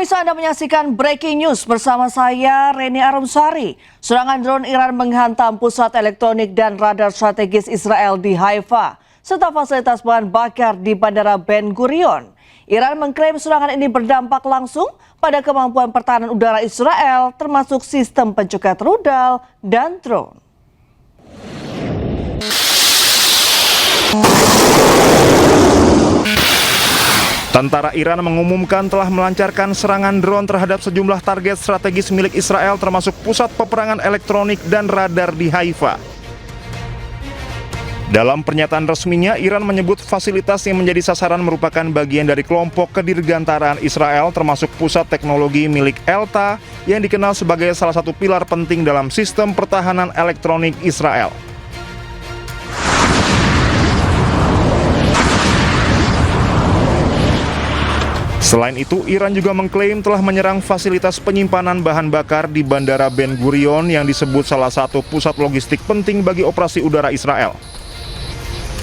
Pemirsa, Anda menyaksikan Breaking News bersama saya, Reni Arumsari. Serangan drone Iran menghantam pusat elektronik dan radar strategis Israel di Haifa, serta fasilitas bahan bakar di Bandara Ben Gurion. Iran mengklaim serangan ini berdampak langsung pada kemampuan pertahanan udara Israel, termasuk sistem pencegat rudal dan drone. Tentara Iran mengumumkan telah melancarkan serangan drone terhadap sejumlah target strategis milik Israel termasuk pusat peperangan elektronik dan radar di Haifa. Dalam pernyataan resminya, Iran menyebut fasilitas yang menjadi sasaran merupakan bagian dari kelompok kedirgantaraan Israel termasuk pusat teknologi milik Elta yang dikenal sebagai salah satu pilar penting dalam sistem pertahanan elektronik Israel. Selain itu, Iran juga mengklaim telah menyerang fasilitas penyimpanan bahan bakar di Bandara Ben Gurion yang disebut salah satu pusat logistik penting bagi operasi udara Israel.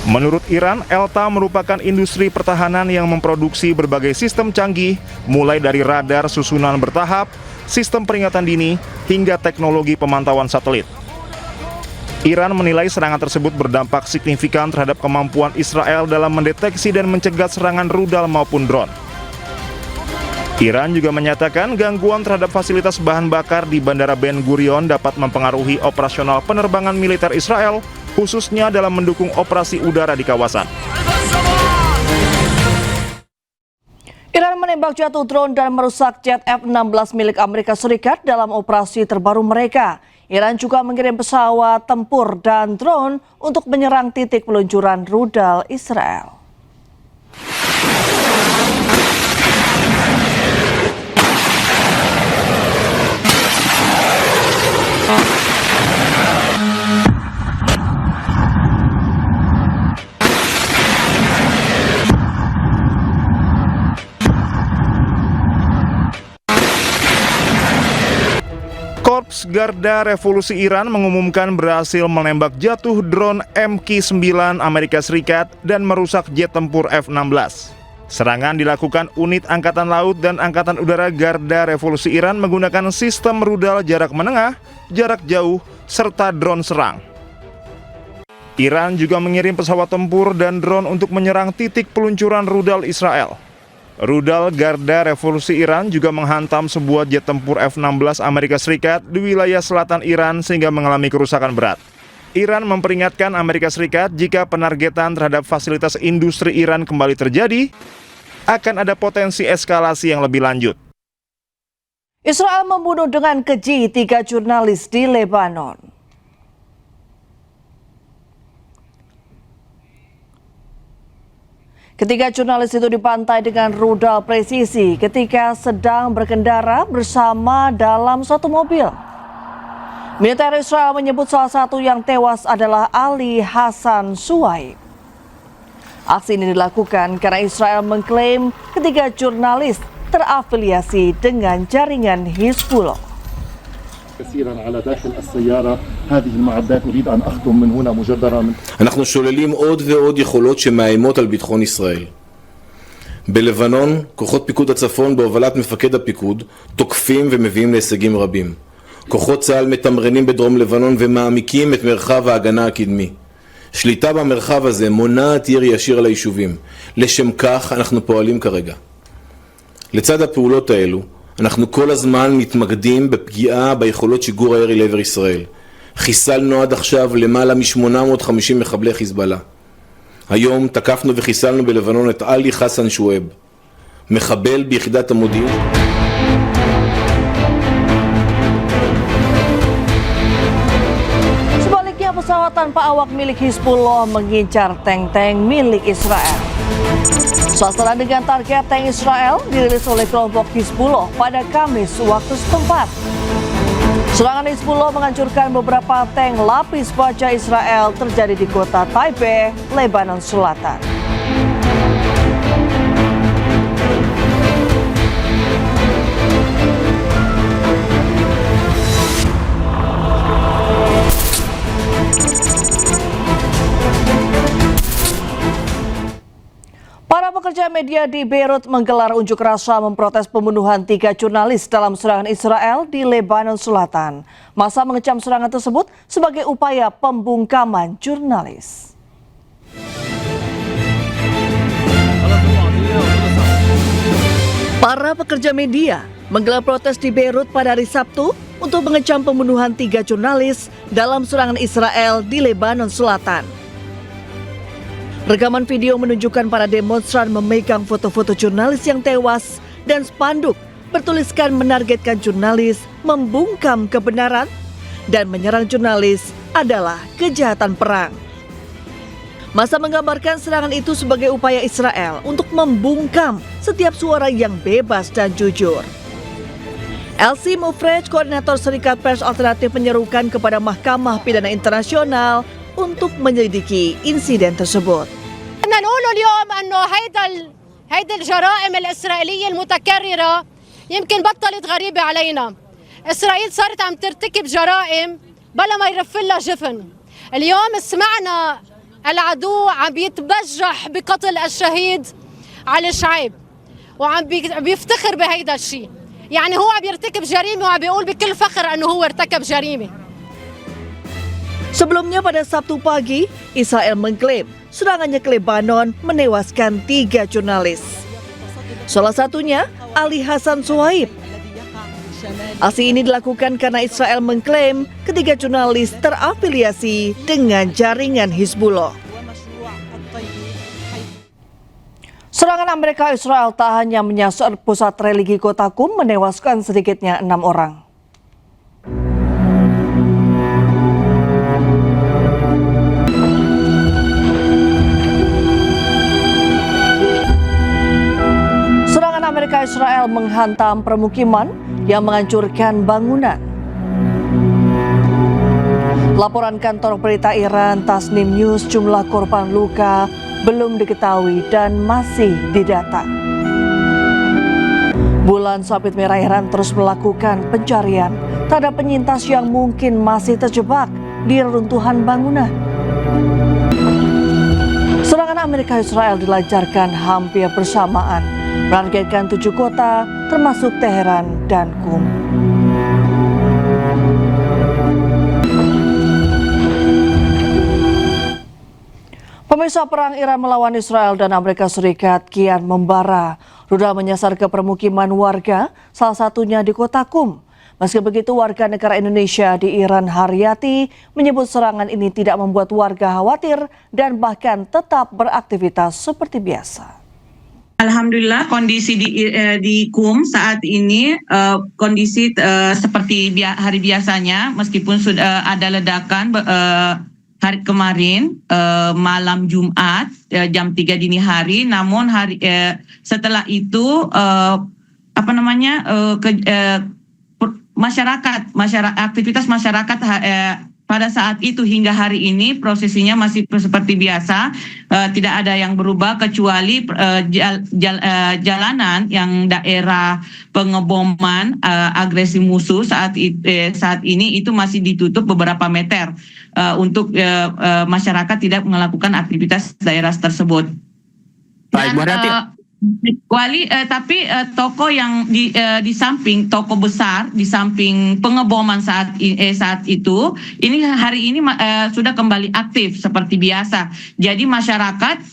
Menurut Iran, Elta merupakan industri pertahanan yang memproduksi berbagai sistem canggih, mulai dari radar susunan bertahap, sistem peringatan dini, hingga teknologi pemantauan satelit. Iran menilai serangan tersebut berdampak signifikan terhadap kemampuan Israel dalam mendeteksi dan mencegah serangan rudal maupun drone. Iran juga menyatakan gangguan terhadap fasilitas bahan bakar di Bandara Ben Gurion dapat mempengaruhi operasional penerbangan militer Israel, khususnya dalam mendukung operasi udara di kawasan. Iran menembak jatuh drone dan merusak jet F-16 milik Amerika Serikat dalam operasi terbaru mereka. Iran juga mengirim pesawat tempur dan drone untuk menyerang titik peluncuran rudal Israel. Korps Garda Revolusi Iran mengumumkan berhasil menembak jatuh drone MQ-9 Amerika Serikat dan merusak jet tempur F-16. Serangan dilakukan unit Angkatan Laut dan Angkatan Udara Garda Revolusi Iran menggunakan sistem rudal jarak menengah, jarak jauh, serta drone serang. Iran juga mengirim pesawat tempur dan drone untuk menyerang titik peluncuran rudal Israel. Rudal Garda Revolusi Iran juga menghantam sebuah jet tempur F-16 Amerika Serikat di wilayah selatan Iran sehingga mengalami kerusakan berat. Iran memperingatkan Amerika Serikat jika penargetan terhadap fasilitas industri Iran kembali terjadi, akan ada potensi eskalasi yang lebih lanjut. Israel membunuh dengan keji 3 jurnalis di Lebanon. Ketiga jurnalis itu dibantai dengan rudal presisi ketika sedang berkendara bersama dalam satu mobil. Militer Israel menyebut salah satu yang tewas adalah Ali Hassan Suwaib. Aksi ini dilakukan karena Israel mengklaim ketiga jurnalis terafiliasi dengan jaringan Hizbullah. كثيرا على داخل السيارة هذه المعدات أريد أن أختم من هنا مجددا אנחנו שוללים עוד ועוד יכולות שמאיימות על ביטחון ישראל. בלבנון, כוחות פיקוד הצפון בהובלת מפקד הפיקוד תוקפים ומביאים להישגים רבים. כוחות צה"ל מתמרנים בדרום לבנון ומעמיקים את מרחב ההגנה הקדמי. שליטה במרחב הזה מונעת ירי ישיר על היישובים. לשם כך אנחנו פועלים כרגע. לצד הפעולות האלו, אנחנו כל הזמן מתמקדים בפגיעה ביכולות שיגור הירי לעבר ישראל. חיסלנו עד עכשיו למעלה מ-850 מחבלי חיזבאללה. היום תקפנו וחיסלנו בלבנון את עלי חסן שואב, מחבל ביחידת המודיעין. Sebaliknya, pesawat tanpa awak milik Hizbullah mengincar tank-tank milik Israel. Suasana dengan target tank Israel dirilis oleh kelompok Hizbullah pada Kamis waktu setempat. Serangan Hizbullah menghancurkan beberapa tank lapis baja Israel terjadi di kota Taipei, Lebanon Selatan. Para pekerja media di Beirut menggelar unjuk rasa memprotes pembunuhan 3 jurnalis dalam serangan Israel di Lebanon Selatan. Massa mengecam serangan tersebut sebagai upaya pembungkaman jurnalis. Para pekerja media menggelar protes di Beirut pada hari Sabtu untuk mengecam pembunuhan 3 jurnalis dalam serangan Israel di Lebanon Selatan. Rekaman video menunjukkan para demonstran memegang foto-foto jurnalis yang tewas dan spanduk bertuliskan menargetkan jurnalis, membungkam kebenaran, dan menyerang jurnalis adalah kejahatan perang. Massa menggambarkan serangan itu sebagai upaya Israel untuk membungkam setiap suara yang bebas dan jujur. Elsie Mufrej, koordinator Serikat Pers Alternatif, menyerukan kepada Mahkamah Pidana Internasional untuk menyelidiki insiden tersebut. نقول اليوم انه هيدا الجرائم الاسرائيليه المتكرره يمكن بطلت غريبه علينا. اسرائيل صارت عم ترتكب جرائم بلا ما يرفلها جفن. اليوم سمعنا العدو عم يتبجح بقتل الشهيد علي شعيب وعم بيفتخر بهيدا الشيء. يعني هو عم يرتكب جريمه وعم بيقول بكل فخر انه هو ارتكب جريمه. Sebelumnya pada Sabtu pagi, Israel mengklaim serangannya ke Lebanon menewaskan 3 jurnalis. Salah satunya Ali Hasan Suhaib. Aksi ini dilakukan karena Israel mengklaim ketiga jurnalis terafiliasi dengan jaringan Hizbullah. Serangan Amerika Israel tak hanya menyasar pusat religi kota Qum, menewaskan sedikitnya 6 orang. Amerika Israel menghantam permukiman yang menghancurkan bangunan. Laporan kantor berita Iran Tasnim News, jumlah korban luka belum diketahui dan masih didata. Bulan Sabit Merah Iran terus melakukan pencarian terhadap penyintas yang mungkin masih terjebak di reruntuhan bangunan. Serangan Amerika Israel dilancarkan hampir bersamaan, menargetkan 7 kota termasuk Teheran dan Qum. Pemirsa, perang Iran melawan Israel dan Amerika Serikat kian membara. Rudal menyasar ke permukiman warga, salah satunya di kota Qum. Meski begitu, warga negara Indonesia di Iran, Haryati, menyebut serangan ini tidak membuat warga khawatir dan bahkan tetap beraktivitas seperti biasa. Alhamdulillah, kondisi di Qum saat ini kondisi seperti hari biasanya, meskipun sudah ada ledakan hari kemarin malam Jumat jam 3 dini hari, namun setelah itu aktivitas masyarakat pada saat itu hingga hari ini prosesinya masih seperti biasa, tidak ada yang berubah kecuali jalanan yang daerah pengeboman agresi musuh saat ini itu masih ditutup beberapa meter untuk masyarakat tidak melakukan aktivitas daerah tersebut. Baik, Bu Haryati. Tapi toko yang di samping toko besar, di samping pengeboman saat itu, ini hari ini sudah kembali aktif seperti biasa. Jadi masyarakat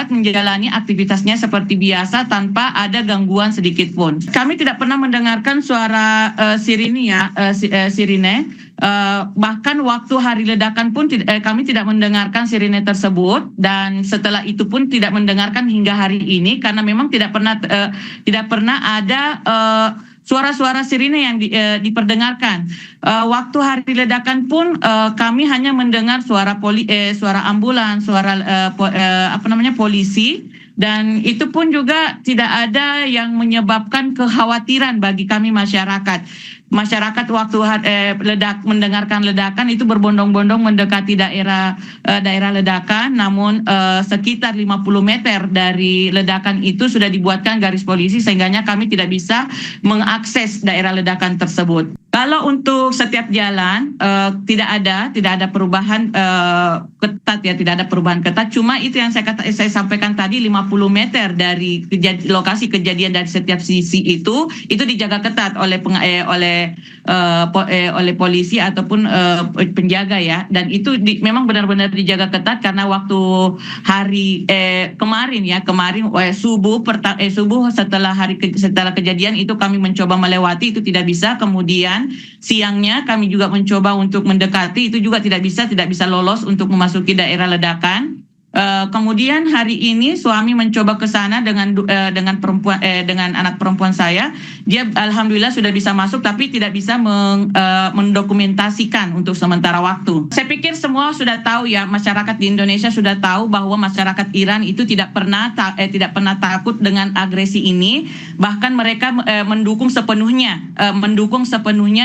menjalani aktivitasnya seperti biasa tanpa ada gangguan sedikit pun. Kami tidak pernah mendengarkan suara sirine. Bahkan waktu hari ledakan pun kami tidak mendengarkan sirine tersebut, dan setelah itu pun tidak mendengarkan hingga hari ini karena memang tidak pernah ada suara-suara sirine yang diperdengarkan. Waktu hari ledakan pun kami hanya mendengar suara ambulans, suara polisi, dan itu pun juga tidak ada yang menyebabkan kekhawatiran bagi kami masyarakat. Masyarakat waktu mendengarkan ledakan itu berbondong-bondong mendekati daerah ledakan, namun sekitar 50 meter dari ledakan itu sudah dibuatkan garis polisi sehingganya kami tidak bisa mengakses daerah ledakan tersebut. Kalau untuk setiap jalan tidak ada perubahan ketat ya, tidak ada perubahan ketat. Cuma itu yang saya sampaikan tadi, 50 meter dari lokasi kejadian dari setiap sisi itu dijaga ketat oleh polisi ataupun penjaga ya. Dan itu memang benar-benar dijaga ketat karena waktu hari kemarin subuh setelah kejadian itu kami mencoba melewati, itu tidak bisa. Kemudian siangnya kami juga mencoba untuk mendekati, itu juga tidak bisa lolos untuk memasuki daerah ledakan. Kemudian hari ini suami mencoba ke sana dengan anak perempuan saya. Dia alhamdulillah sudah bisa masuk, tapi tidak bisa mendokumentasikan untuk sementara waktu. Saya pikir semua sudah tahu ya, masyarakat di Indonesia sudah tahu bahwa masyarakat Iran itu tidak pernah takut dengan agresi ini. Bahkan mereka mendukung sepenuhnya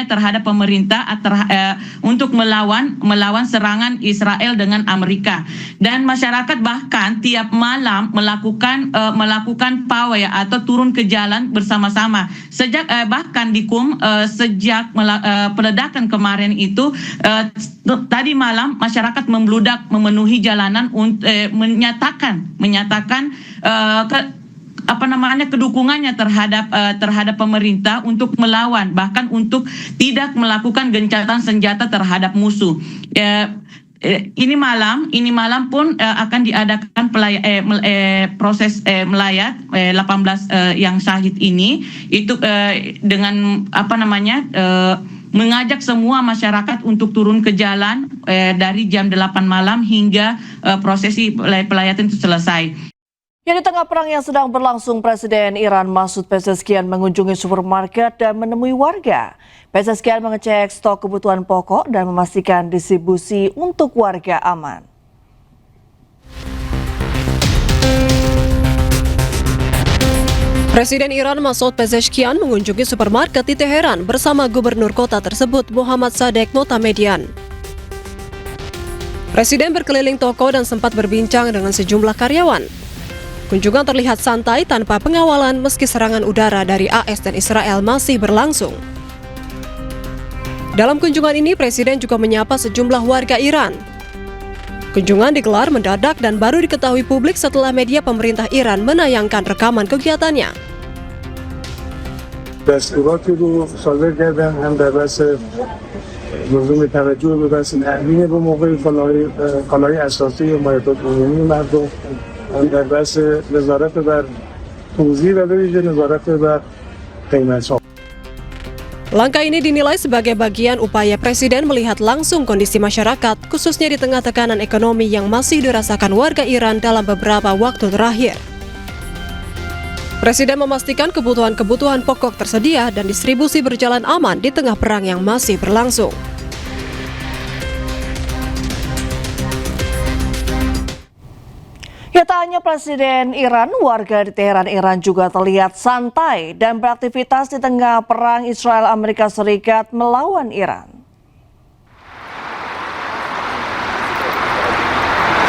terhadap pemerintah untuk melawan serangan Israel dengan Amerika. Dan masyarakat bahkan tiap malam melakukan pawai atau turun ke jalan bersama-sama. Bahkan di sejak peledakan kemarin itu tadi malam masyarakat membludak memenuhi jalanan menyatakan kedukungannya terhadap pemerintah untuk melawan, bahkan untuk tidak melakukan gencatan senjata terhadap musuh. Ini malam pun akan diadakan proses melayat 18 yang syahid ini, itu dengan mengajak semua masyarakat untuk turun ke jalan dari jam 8 malam hingga prosesi pelayatan itu selesai. Di tengah perang yang sedang berlangsung, Presiden Iran Masoud Pezeshkian mengunjungi supermarket dan menemui warga. Pezeshkian mengecek stok kebutuhan pokok dan memastikan distribusi untuk warga aman. Presiden Iran Masoud Pezeshkian mengunjungi supermarket di Teheran bersama gubernur kota tersebut Muhammad Sadegh Motamedian. Presiden berkeliling toko dan sempat berbincang dengan sejumlah karyawan. Kunjungan terlihat santai tanpa pengawalan meski serangan udara dari AS dan Israel masih berlangsung. Dalam kunjungan ini, Presiden juga menyapa sejumlah warga Iran. Kunjungan digelar mendadak dan baru diketahui publik setelah media pemerintah Iran menayangkan rekaman kegiatannya. دستوراتی رو صادر کردن هم در بحث لزوم توجه به بحث تأمین به موقع کالاهای اساسی و مایحتاج عمومی مردم، هم در بحث نظارت بر توزیع و به ویژه نظارت بر قیمت‌ها. Langkah ini dinilai sebagai bagian upaya Presiden melihat langsung kondisi masyarakat, khususnya di tengah tekanan ekonomi yang masih dirasakan warga Iran dalam beberapa waktu terakhir. Presiden memastikan kebutuhan-kebutuhan pokok tersedia dan distribusi berjalan aman di tengah perang yang masih berlangsung. Ya, tak hanya Presiden Iran, warga di Teheran, Iran juga terlihat santai dan beraktivitas di tengah perang Israel Amerika Serikat melawan Iran.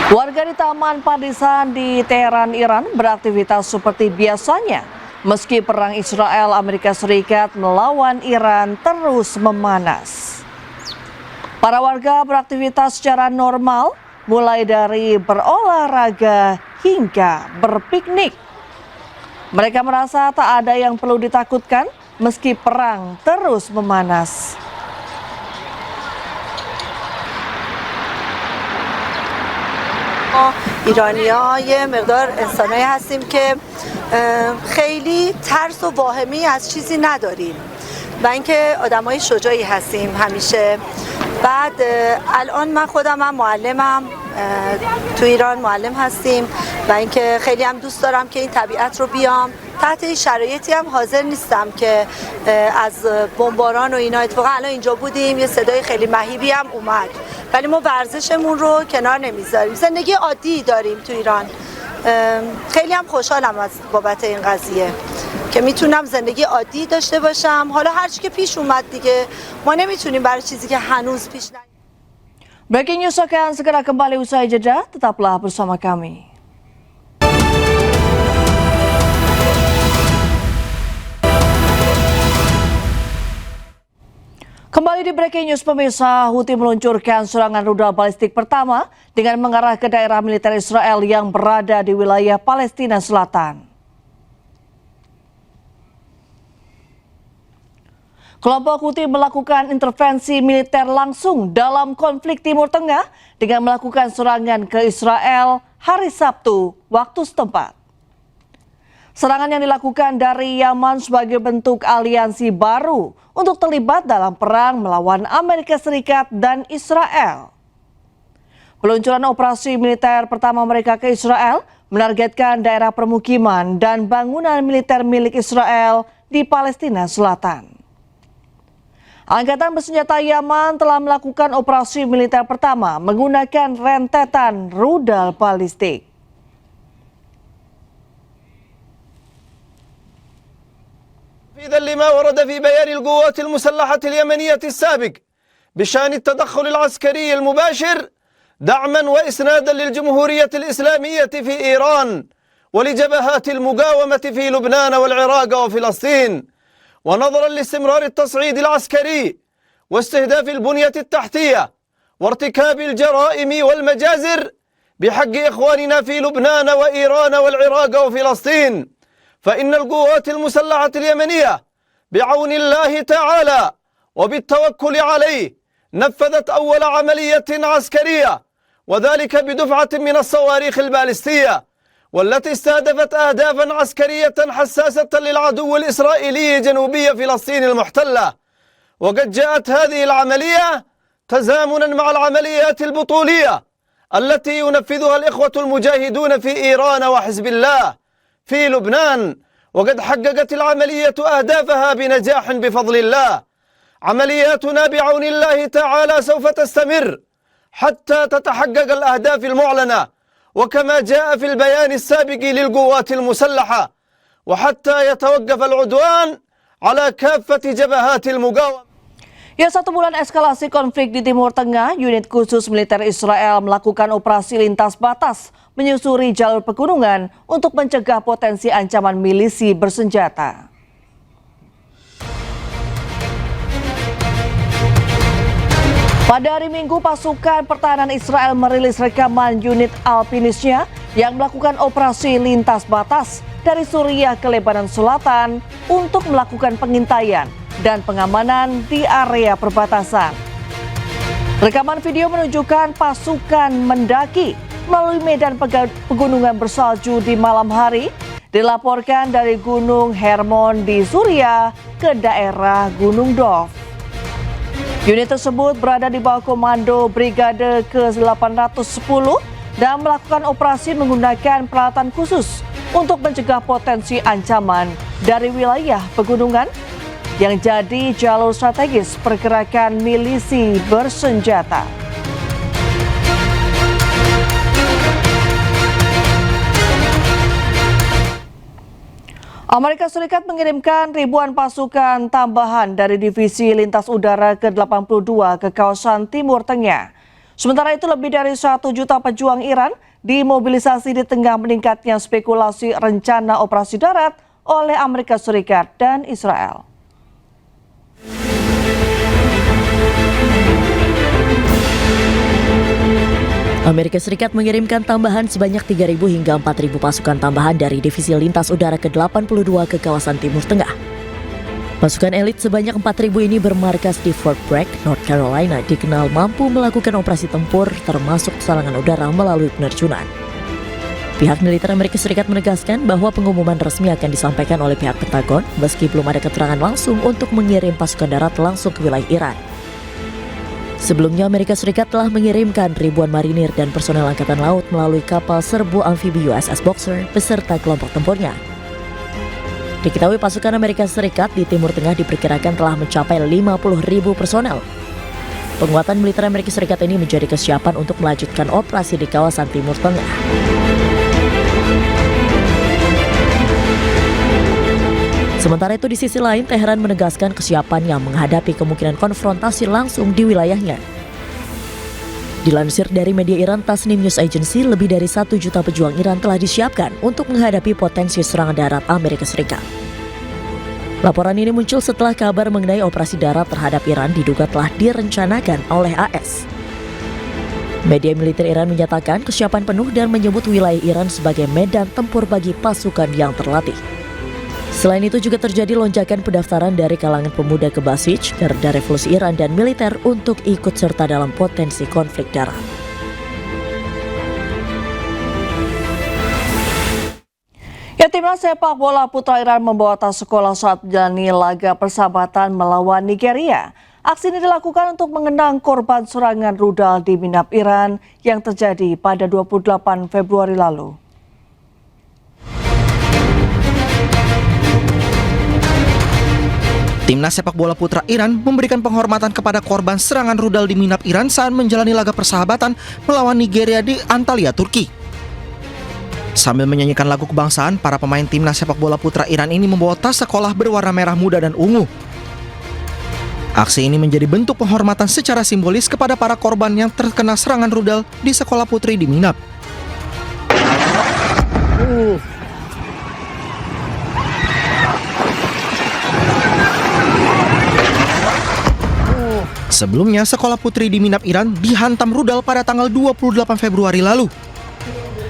Warga di Taman Partisan di Teheran, Iran beraktivitas seperti biasanya, meski perang Israel Amerika Serikat melawan Iran terus memanas. Para warga beraktivitas secara normal, mulai dari berolahraga hingga berpiknik. Mereka merasa tak ada yang perlu ditakutkan meski perang terus memanas. ایرانی‌ها یه مقدار انسانایی هستیم که خیلی ترس و واهمی از چیزی نداریم و اینکه آدمای شجاعی هستیم همیشه. بعد الان من خودم هم معلمم، تو ایران معلم هستیم و اینکه خیلی هم دوست دارم که این طبیعت رو بیام. تحت این شرایطی هم حاضر نیستم که از بمباران و اینا، اتفاقا الان اینجا بودیم یه صدای خیلی مهیبی هم اومد، ولی ما ورزشمون رو کنار نمیذاریم. زندگی عادی داریم تو ایران. خیلی هم خوشحالم از بابت این قضیه که میتونم زندگی عادی داشته باشم. حالا هر چی که پیش اومد دیگه، ما نمیتونیم برای چیزی که هنوز پیش نیامده. Breaking News akan segera kembali usai jeda, tetaplah bersama kami. Kembali di Breaking News, pemirsa, Houthi meluncurkan serangan rudal balistik pertama dengan mengarah ke daerah militer Israel yang berada di wilayah Palestina Selatan. Kelompok Houthi melakukan intervensi militer langsung dalam konflik Timur Tengah dengan melakukan serangan ke Israel hari Sabtu waktu setempat. Serangan yang dilakukan dari Yaman sebagai bentuk aliansi baru untuk terlibat dalam perang melawan Amerika Serikat dan Israel. Peluncuran operasi militer pertama mereka ke Israel menargetkan daerah permukiman dan bangunan militer milik Israel di Palestina Selatan. Angkatan bersenjata Yaman telah melakukan operasi militer pertama menggunakan rentetan rudal balistik. تنفيذا لما ورد في بيان القوات المسلحة اليمنية السابق بشأن التدخل العسكري المباشر دعما وإسنادا للجمهورية الإسلامية في إيران ولجبهات المقاومة في لبنان والعراق وفلسطين، ونظرا لاستمرار التصعيد العسكري واستهداف البنية التحتية وارتكاب الجرائم والمجازر بحق إخواننا في لبنان وإيران والعراق وفلسطين، فإن القوات المسلحة اليمنية بعون الله تعالى وبالتوكل عليه نفذت أول عملية عسكرية، وذلك بدفعة من الصواريخ البالستية، والتي استهدفت أهدافا عسكرية حساسة للعدو الإسرائيلي جنوبي فلسطين المحتلة. وقد جاءت هذه العملية تزامنا مع العمليات البطولية التي ينفذها الإخوة المجاهدون في إيران وحزب الله في لبنان، وقد حققت العملية أهدافها بنجاح بفضل الله. عملياتنا بعون الله تعالى سوف تستمر حتى تتحقق الأهداف المعلنة وكما جاء في البيان السابق للقوات المسلحة، وحتى يتوقف العدوان على كافة جبهات المقاومة. Ya, 1 bulan eskalasi konflik di Timur Tengah, unit khusus militer Israel melakukan operasi lintas batas menyusuri jalur pegunungan untuk mencegah potensi ancaman milisi bersenjata. Pada hari Minggu, pasukan pertahanan Israel merilis rekaman unit alpinisnya yang melakukan operasi lintas batas dari Suriah ke Lebanon Selatan untuk melakukan pengintaian dan pengamanan di area perbatasan. Rekaman video menunjukkan pasukan mendaki melalui medan pegunungan bersalju di malam hari, dilaporkan dari Gunung Hermon di Suriah ke daerah Gunung Dov. Unit tersebut berada di bawah komando Brigade ke-810 dan melakukan operasi menggunakan peralatan khusus untuk mencegah potensi ancaman dari wilayah pegunungan yang jadi jalur strategis pergerakan milisi bersenjata. Amerika Serikat mengirimkan ribuan pasukan tambahan dari Divisi Lintas Udara ke-82 ke kawasan Timur Tengah. Sementara itu lebih dari 1 juta pejuang Iran dimobilisasi di tengah meningkatnya spekulasi rencana operasi darat oleh Amerika Serikat dan Israel. Amerika Serikat mengirimkan tambahan sebanyak 3.000 hingga 4.000 pasukan tambahan dari Divisi Lintas Udara ke-82 ke kawasan Timur Tengah. Pasukan elit sebanyak 4.000 ini bermarkas di Fort Bragg, North Carolina, dikenal mampu melakukan operasi tempur termasuk serangan udara melalui penerjunan. Pihak militer Amerika Serikat menegaskan bahwa pengumuman resmi akan disampaikan oleh pihak Pentagon meski belum ada keterangan langsung untuk mengirim pasukan darat langsung ke wilayah Iran. Sebelumnya Amerika Serikat telah mengirimkan ribuan marinir dan personel angkatan laut melalui kapal serbu amfibi USS Boxer beserta kelompok tempurnya. Diketahui pasukan Amerika Serikat di Timur Tengah diperkirakan telah mencapai 50.000 personel. Penguatan militer Amerika Serikat ini menjadi kesiapan untuk melanjutkan operasi di kawasan Timur Tengah. Sementara itu di sisi lain, Teheran menegaskan kesiapannya menghadapi kemungkinan konfrontasi langsung di wilayahnya. Dilansir dari media Iran Tasnim News Agency, lebih dari 1 juta pejuang Iran telah disiapkan untuk menghadapi potensi serangan darat Amerika Serikat. Laporan ini muncul setelah kabar mengenai operasi darat terhadap Iran diduga telah direncanakan oleh AS. Media militer Iran menyatakan kesiapan penuh dan menyebut wilayah Iran sebagai medan tempur bagi pasukan yang terlatih. Selain itu juga terjadi lonjakan pendaftaran dari kalangan pemuda ke Basij, Garda Revolusi Iran dan militer untuk ikut serta dalam potensi konflik darat. Ya, timnas sepak bola putra Iran membawa tas sekolah saat menjalani laga persahabatan melawan Nigeria. Aksi ini dilakukan untuk mengenang korban serangan rudal di Minab, Iran yang terjadi pada 28 Februari lalu. Timnas sepak bola putra Iran memberikan penghormatan kepada korban serangan rudal di Minab, Iran saat menjalani laga persahabatan melawan Nigeria di Antalya, Turki. Sambil menyanyikan lagu kebangsaan, para pemain timnas sepak bola putra Iran ini membawa tas sekolah berwarna merah muda dan ungu. Aksi ini menjadi bentuk penghormatan secara simbolis kepada para korban yang terkena serangan rudal di sekolah putri di Minab. Sebelumnya, sekolah putri di Minab, Iran dihantam rudal pada tanggal 28 Februari lalu.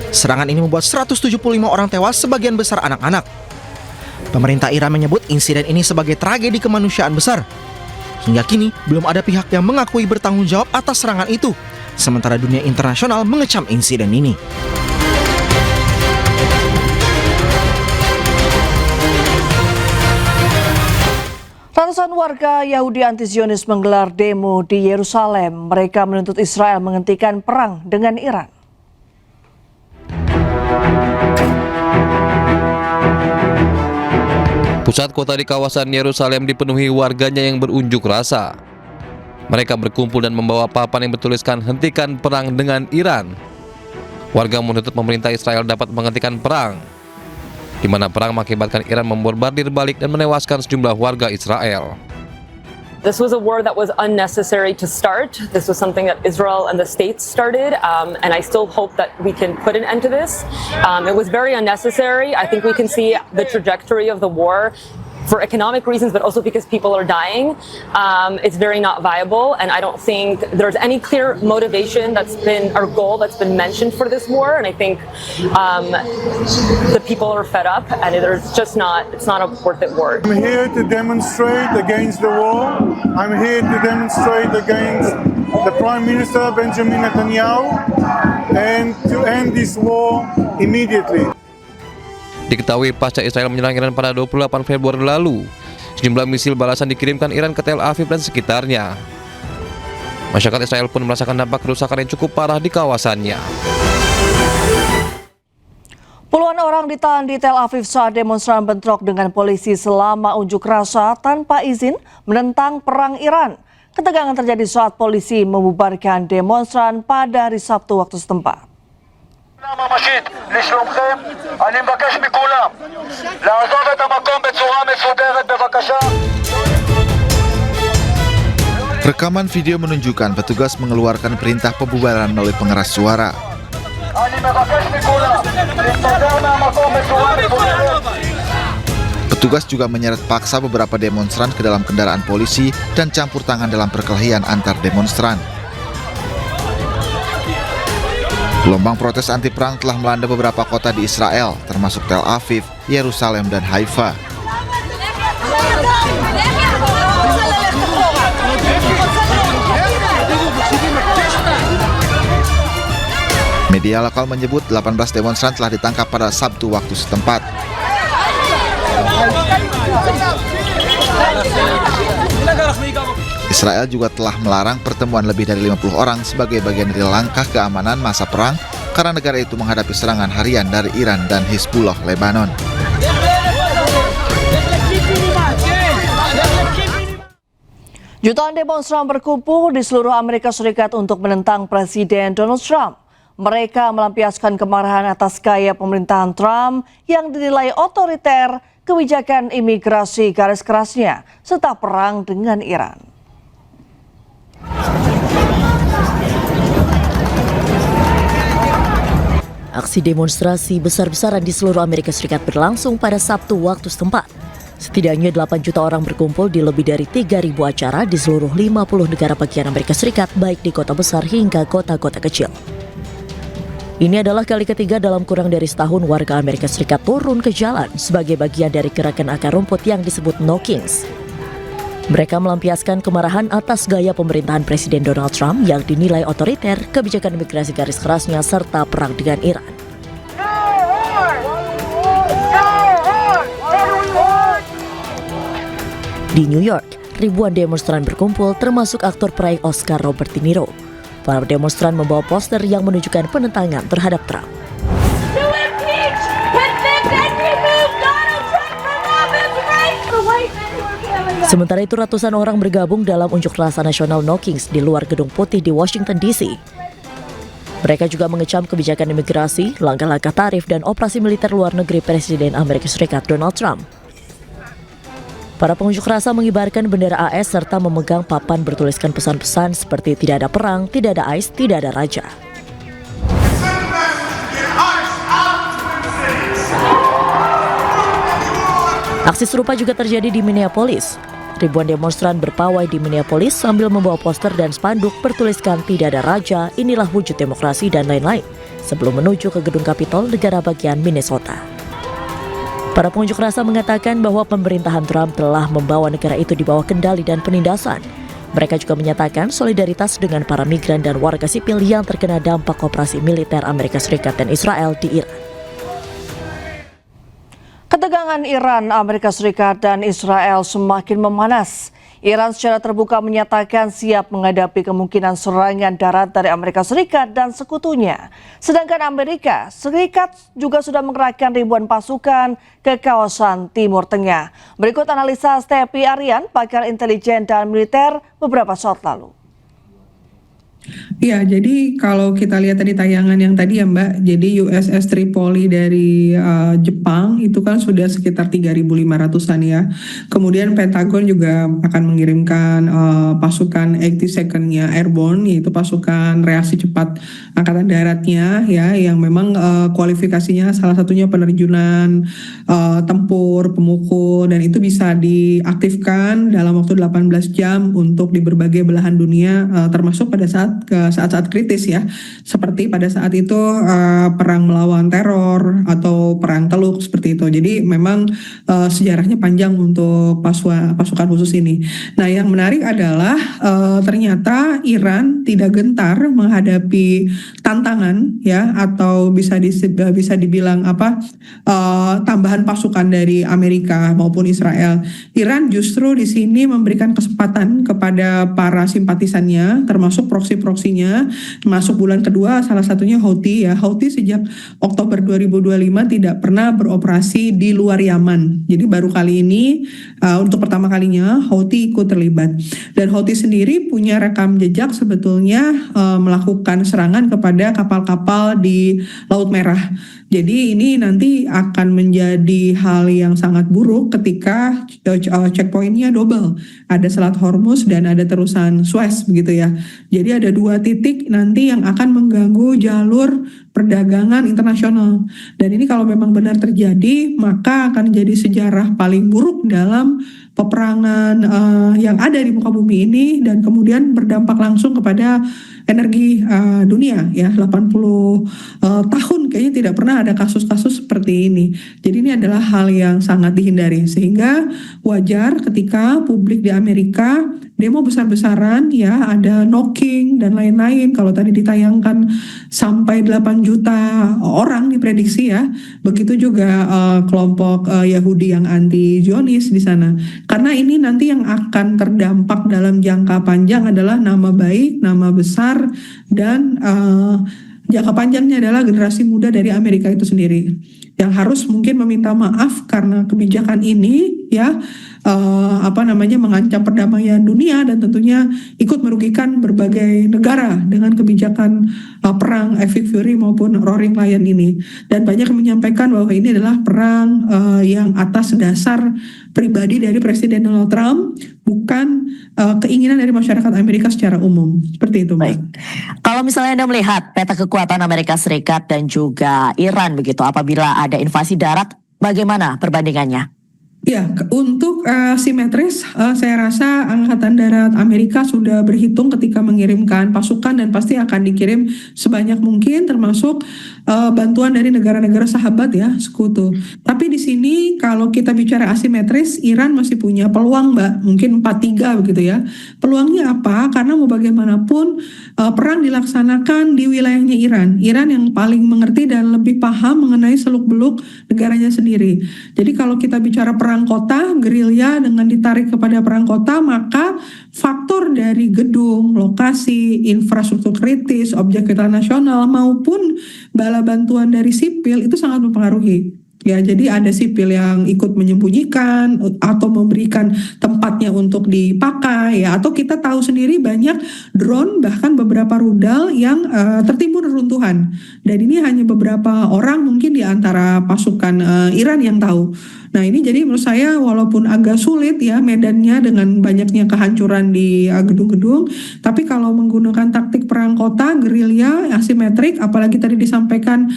Serangan ini membuat 175 orang tewas, sebagian besar anak-anak. Pemerintah Iran menyebut insiden ini sebagai tragedi kemanusiaan besar. Hingga kini, belum ada pihak yang mengakui bertanggung jawab atas serangan itu, sementara dunia internasional mengecam insiden ini. Ratusan warga Yahudi anti-Zionis menggelar demo di Yerusalem. Mereka menuntut Israel menghentikan perang dengan Iran. Pusat kota di kawasan Yerusalem dipenuhi warganya yang berunjuk rasa. Mereka berkumpul dan membawa papan yang bertuliskan "Hentikan perang dengan Iran". Warga menuntut pemerintah Israel dapat menghentikan perang, di mana perang mengakibatkan Iran membombardir balik dan menewaskan sejumlah warga Israel. This was a war that was unnecessary to start. This was something that Israel and the states started, and I still hope that we can put an end to this. It was very unnecessary. I think we can see the trajectory of the war for economic reasons, but also because people are dying. It's very not viable, and I don't think there's any clear motivation that's been, our goal that's been mentioned for this war, and I think the people are fed up, and it's not a worth it war. I'm here to demonstrate against the war. I'm here to demonstrate against the Prime Minister Benjamin Netanyahu and to end this war immediately. Diketahui pasca Israel menyerang Iran pada 28 Februari lalu, sejumlah misil balasan dikirimkan Iran ke Tel Aviv dan sekitarnya. Masyarakat Israel pun merasakan dampak kerusakan yang cukup parah di kawasannya. Puluhan orang ditahan di Tel Aviv saat demonstran bentrok dengan polisi selama unjuk rasa tanpa izin menentang perang Iran. Ketegangan terjadi saat polisi membubarkan demonstran pada hari Sabtu waktu setempat. Rekaman video menunjukkan petugas mengeluarkan perintah pembubaran melalui pengeras suara. Petugas juga menyeret paksa beberapa demonstran ke dalam kendaraan polisi dan campur tangan dalam perkelahian antar demonstran. Gelombang protes anti perang telah melanda beberapa kota di Israel, termasuk Tel Aviv, Yerusalem, dan Haifa. Media lokal menyebut 18 demonstran telah ditangkap pada Sabtu waktu setempat. Israel juga telah melarang pertemuan lebih dari 50 orang sebagai bagian dari langkah keamanan masa perang karena negara itu menghadapi serangan harian dari Iran dan Hizbullah Lebanon. Jutaan demonstran berkumpul di seluruh Amerika Serikat untuk menentang Presiden Donald Trump. Mereka melampiaskan kemarahan atas gaya pemerintahan Trump yang dinilai otoriter, kebijakan imigrasi garis kerasnya, serta perang dengan Iran. Aksi demonstrasi besar-besaran di seluruh Amerika Serikat berlangsung pada Sabtu waktu setempat. Setidaknya 8 juta orang berkumpul di lebih dari 3.000 acara di seluruh 50 negara bagian Amerika Serikat, baik di kota besar hingga kota-kota kecil. Ini adalah kali ketiga dalam kurang dari setahun warga Amerika Serikat turun ke jalan sebagai bagian dari gerakan akar rumput yang disebut No Kings. Mereka melampiaskan kemarahan atas gaya pemerintahan Presiden Donald Trump yang dinilai otoriter, kebijakan imigrasi garis kerasnya, serta perang dengan Iran. Di New York, ribuan demonstran berkumpul termasuk aktor peraih Oscar Robert De Niro. Para demonstran membawa poster yang menunjukkan penentangan terhadap Trump. Sementara itu ratusan orang bergabung dalam unjuk rasa nasional No Kings di luar Gedung Putih di Washington DC. Mereka juga mengecam kebijakan imigrasi, langkah-langkah tarif, dan operasi militer luar negeri Presiden Amerika Serikat Donald Trump. Para pengunjuk rasa mengibarkan bendera AS serta memegang papan bertuliskan pesan-pesan seperti tidak ada perang, tidak ada ICE, tidak ada raja. Aksi serupa juga terjadi di Minneapolis. Ribuan demonstran berpawai di Minneapolis sambil membawa poster dan spanduk bertuliskan tidak ada raja, inilah wujud demokrasi, dan lain-lain, sebelum menuju ke gedung Capitol, negara bagian Minnesota. Para pengunjuk rasa mengatakan bahwa pemerintahan Trump telah membawa negara itu di bawah kendali dan penindasan. Mereka juga menyatakan solidaritas dengan para migran dan warga sipil yang terkena dampak operasi militer Amerika Serikat dan Israel di Iran. Ketegangan Iran, Amerika Serikat, dan Israel semakin memanas. Iran secara terbuka menyatakan siap menghadapi kemungkinan serangan darat dari Amerika Serikat dan sekutunya. Sedangkan Amerika Serikat juga sudah mengerahkan ribuan pasukan ke kawasan Timur Tengah. Berikut analisa Stepi Aryan, pakar intelijen dan militer beberapa saat lalu. Ya, jadi kalau kita lihat tadi tayangan yang tadi ya Mbak, jadi USS Tripoli dari Jepang itu kan sudah sekitar 3.500-an ya. Kemudian Pentagon juga akan mengirimkan pasukan 82nd-nya Airborne, yaitu pasukan reaksi cepat angkatan daratnya ya, yang memang kualifikasinya salah satunya penerjunan tempur, pemukul, dan itu bisa diaktifkan dalam waktu 18 jam untuk di berbagai belahan dunia, termasuk pada saat-saat kritis ya, seperti pada saat itu perang melawan teror atau perang Teluk seperti itu. Jadi memang sejarahnya panjang untuk pasukan khusus ini. Nah, yang menarik adalah ternyata Iran tidak gentar menghadapi tantangan ya, atau bisa dibilang tambahan pasukan dari Amerika maupun Israel. Iran justru di sini memberikan kesempatan kepada para simpatisannya, termasuk proksi-proksinya. Masuk bulan kedua, salah satunya Houthi ya. Houthi sejak Oktober 2025 tidak pernah beroperasi di luar Yaman. Jadi baru kali ini untuk pertama kalinya Houthi ikut terlibat. Dan Houthi sendiri punya rekam jejak sebetulnya melakukan serangan kepada kapal-kapal di Laut Merah. Jadi ini nanti akan menjadi hal yang sangat buruk ketika checkpointnya double. Ada Selat Hormuz dan ada terusan Suez begitu ya. Jadi ada 2 titik nanti yang akan mengganggu jalur perdagangan internasional. Dan ini kalau memang benar terjadi, maka akan jadi sejarah paling buruk dalam peperangan yang ada di muka bumi ini, dan kemudian berdampak langsung kepada energi dunia ya, 80 tahun kayaknya tidak pernah ada kasus-kasus seperti ini. Jadi ini adalah hal yang sangat dihindari, sehingga wajar ketika publik di Amerika demo besar-besaran ya, ada knocking dan lain-lain. Kalau tadi ditayangkan sampai 8 juta orang diprediksi ya, begitu juga kelompok Yahudi yang anti Zionis di sana. Karena ini nanti yang akan terdampak dalam jangka panjang adalah nama baik, nama besar, dan jangka panjangnya adalah generasi muda dari Amerika itu sendiri yang harus mungkin meminta maaf karena kebijakan ini ya, mengancam perdamaian dunia dan tentunya ikut merugikan berbagai negara dengan kebijakan perang Epic Fury maupun Roaring Lion ini. Dan banyak yang menyampaikan bahwa ini adalah perang yang atas dasar pribadi dari Presiden Donald Trump, bukan keinginan dari masyarakat Amerika secara umum. Seperti itu, Mbak. Kalau misalnya Anda melihat peta kekuatan Amerika Serikat dan juga Iran begitu, apabila ada invasi darat, bagaimana perbandingannya? Ya, untuk simetris, saya rasa Angkatan Darat Amerika sudah berhitung ketika mengirimkan pasukan dan pasti akan dikirim sebanyak mungkin, termasuk bantuan dari negara-negara sahabat ya, sekutu. Tapi di sini kalau kita bicara asimetris, Iran masih punya peluang, Mbak, mungkin 4-3 begitu ya. Peluangnya apa? Karena mau bagaimanapun perang dilaksanakan di wilayahnya Iran. Iran yang paling mengerti dan lebih paham mengenai seluk-beluk negaranya sendiri. Jadi kalau kita bicara perang kota, gerilya dengan ditarik kepada perang kota, maka faktor dari gedung, lokasi, infrastruktur kritis, objek vital nasional maupun bala bantuan dari sipil itu sangat mempengaruhi. Ya, jadi ada sipil yang ikut menyembunyikan atau memberikan tempatnya untuk dipakai ya, atau kita tahu sendiri banyak drone bahkan beberapa rudal yang tertimbun reruntuhan. Dan ini hanya beberapa orang mungkin di antara pasukan Iran yang tahu. Nah, ini jadi menurut saya walaupun agak sulit ya medannya dengan banyaknya kehancuran di gedung-gedung, tapi kalau menggunakan taktik perang kota, gerilya, asimetrik, apalagi tadi disampaikan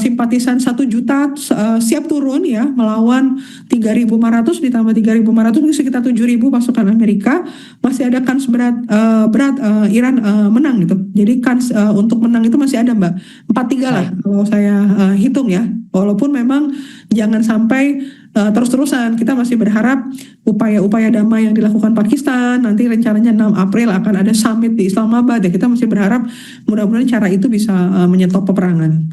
simpatisan 1 juta siap turun ya melawan 3.500 ditambah 3.500 itu sekitar 7.000 pasukan Amerika, masih ada kans berat Iran menang gitu. Jadi kans untuk menang itu masih ada, Mbak. 4-3 lah kalau saya hitung ya. Walaupun memang jangan sampai terus-terusan, kita masih berharap upaya-upaya damai yang dilakukan Pakistan, nanti rencananya 6 April akan ada summit di Islamabad ya, kita masih berharap mudah-mudahan cara itu bisa menyetop peperangan.